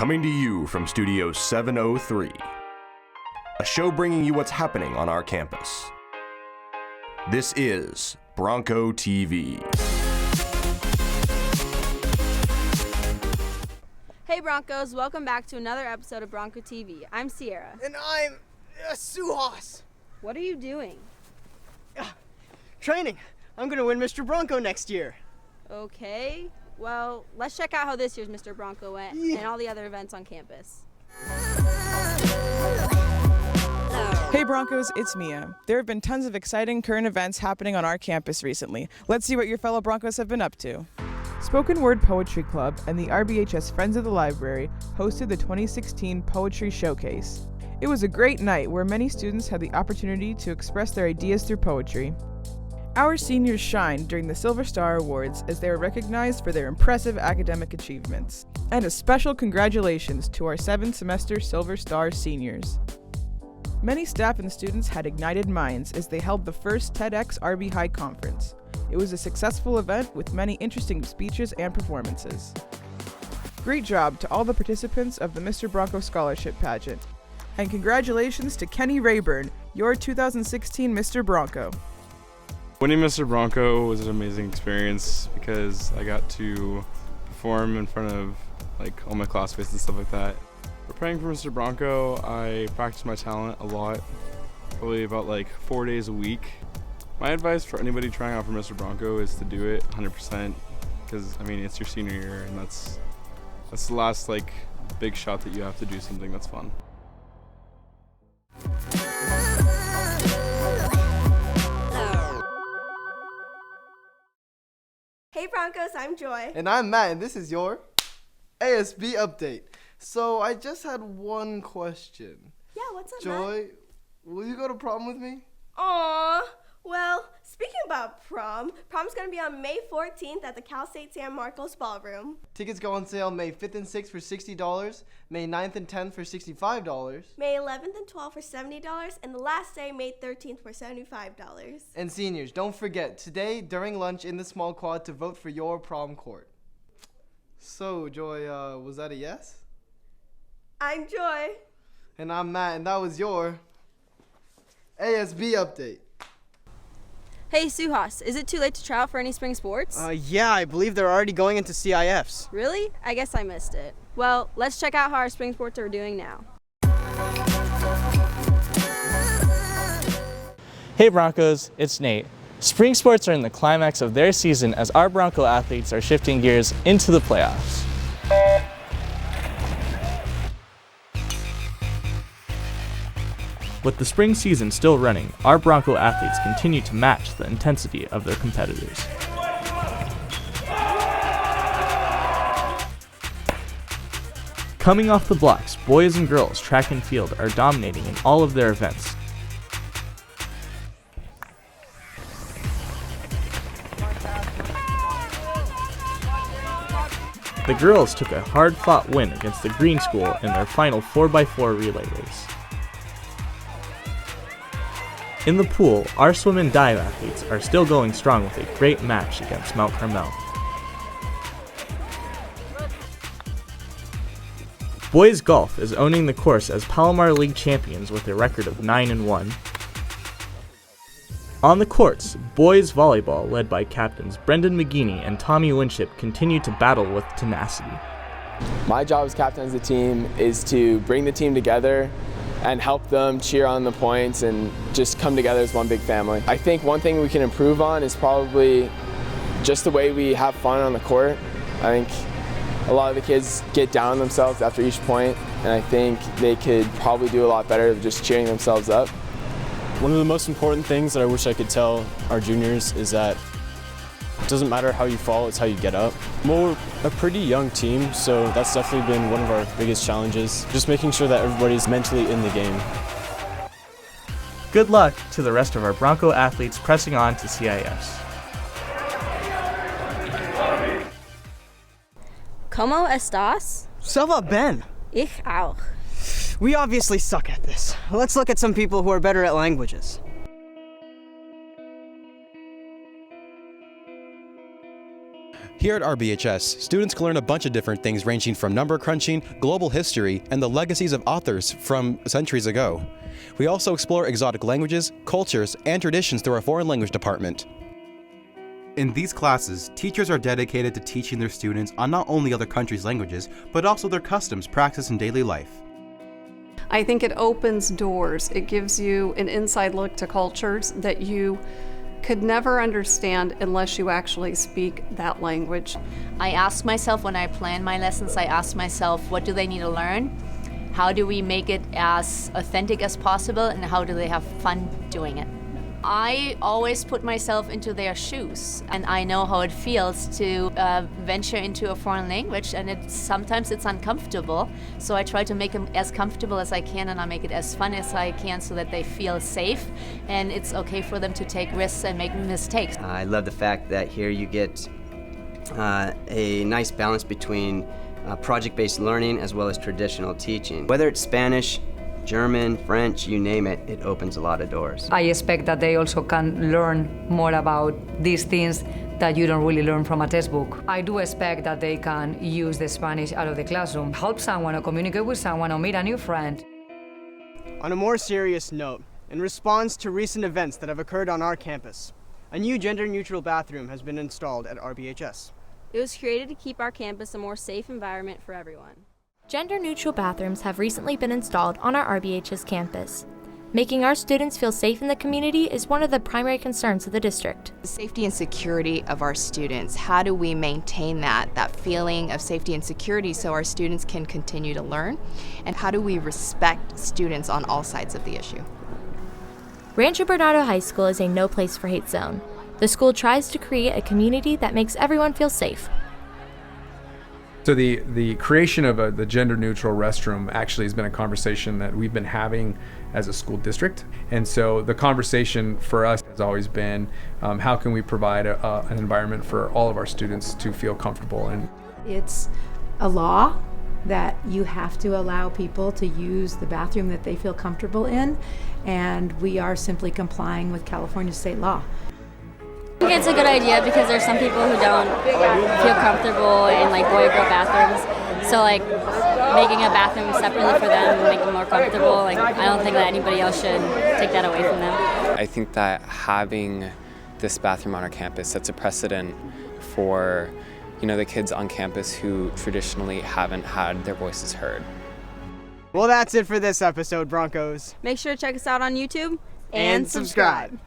Coming to you from Studio 703, a show bringing you what's happening on our campus. This is Bronco TV. Hey Broncos, welcome back to another episode of Bronco TV. I'm Sierra. And I'm Suhas. What are you doing? Training. I'm going to win Mr. Bronco next year. Okay, well, let's check out how this year's Mr. Bronco went and all the other events on campus. Hey Broncos, it's Mia. There have been tons of exciting current events happening on our campus recently. Let's see what your fellow Broncos have been up to. Spoken Word Poetry Club and the RBHS Friends of the Library hosted the 2016 Poetry Showcase. It was a great night where many students had the opportunity to express their ideas through poetry. Our seniors shined during the Silver Star Awards as they were recognized for their impressive academic achievements. And a special congratulations to our 7th semester Silver Star seniors. Many staff and students had ignited minds as they held the first TEDx RB High Conference. It was a successful event with many interesting speeches and performances. Great job to all the participants of the Mr. Bronco Scholarship Pageant. And congratulations to Kenny Rayburn, your 2016 Mr. Bronco. Winning Mr. Bronco was an amazing experience because I got to perform in front of all my classmates and stuff like that. Preparing for Mr. Bronco, I practiced my talent a lot, probably about 4 days a week. My advice for anybody trying out for Mr. Bronco is to do it 100% because it's your senior year and that's the last big shot that you have to do something that's fun. Hey Broncos, I'm Joy. And I'm Matt, and this is your ASB update. So I just had one question. Yeah, what's up, Joy, Matt? will you go to prom with me? Aw, well, speaking about prom's gonna be on May 14th at the Cal State San Marcos Ballroom. Tickets go on sale May 5th and 6th for $60, May 9th and 10th for $65. May 11th and 12th for $70, and the last day, May 13th for $75. And seniors, don't forget, today during lunch in the small quad to vote for your prom court. So, Joy, was that a yes? I'm Joy. And I'm Matt, and that was your ASB update. Hey Suhas, is it too late to try out for any spring sports? Yeah, I believe they're already going into CIFs. Really? I guess I missed it. Well, let's check out how our spring sports are doing now. Hey Broncos, it's Nate. Spring sports are in the climax of their season as our Bronco athletes are shifting gears into the playoffs. With the spring season still running, our Bronco athletes continue to match the intensity of their competitors. Coming off the blocks, boys and girls track and field are dominating in all of their events. The girls took a hard-fought win against the Green School in their final 4x4 relay race. In the pool, our swim and dive athletes are still going strong with a great match against Mount Carmel. Boys golf is owning the course as Palomar League champions with a record of 9-1. On the courts, boys volleyball led by captains Brendan McGeaney and Tommy Winship continue to battle with tenacity. My job as captain of the team is to bring the team together and help them cheer on the points and just come together as one big family. I think one thing we can improve on is probably just the way we have fun on the court. I think a lot of the kids get down on themselves after each point, and I think they could probably do a lot better of just cheering themselves up. One of the most important things that I wish I could tell our juniors is that it doesn't matter how you fall, it's how you get up. We're a pretty young team, so that's definitely been one of our biggest challenges, just making sure that everybody's mentally in the game. Good luck to the rest of our Bronco athletes pressing on to CIFs. ¿Cómo estás? Ça va bien. Ich auch. We obviously suck at this. Let's look at some people who are better at languages. Here at RBHS, students can learn a bunch of different things ranging from number crunching, global history, and the legacies of authors from centuries ago. We also explore exotic languages, cultures, and traditions through our foreign language department. In these classes, teachers are dedicated to teaching their students on not only other countries' languages, but also their customs practiced in daily life. I think it opens doors. It gives you an inside look to cultures that you could never understand unless you actually speak that language. I ask myself when I plan my lessons, I ask myself, what do they need to learn? How do we make it as authentic as possible, and how do they have fun doing it? I always put myself into their shoes, and I know how it feels to venture into a foreign language, and sometimes it's uncomfortable. So I try to make them as comfortable as I can, and I make it as fun as I can so that they feel safe, and it's okay for them to take risks and make mistakes. I love the fact that here you get a nice balance between project-based learning as well as traditional teaching. Whether it's Spanish, German, French, you name it, it opens a lot of doors. I expect that they also can learn more about these things that you don't really learn from a textbook. I do expect that they can use the Spanish out of the classroom, help someone or communicate with someone or meet a new friend. On a more serious note, in response to recent events that have occurred on our campus, a new gender-neutral bathroom has been installed at RBHS. It was created to keep our campus a more safe environment for everyone. Gender-neutral bathrooms have recently been installed on our RBHS campus. Making our students feel safe in the community is one of the primary concerns of the district. The safety and security of our students, how do we maintain that feeling of safety and security so our students can continue to learn? And how do we respect students on all sides of the issue? Rancho Bernardo High School is a no place for hate zone. The school tries to create a community that makes everyone feel safe. So the creation of the gender-neutral restroom actually has been a conversation that we've been having as a school district. And so the conversation for us has always been, how can we provide an environment for all of our students to feel comfortable in? It's a law that you have to allow people to use the bathroom that they feel comfortable in, and we are simply complying with California state law. I think it's a good idea because there's some people who don't feel comfortable in like boy-girl bathrooms. So like making a bathroom separately for them and make them more comfortable, like I don't think that anybody else should take that away from them. I think that having this bathroom on our campus sets a precedent for, the kids on campus who traditionally haven't had their voices heard. Well, that's it for this episode, Broncos. Make sure to check us out on YouTube and subscribe.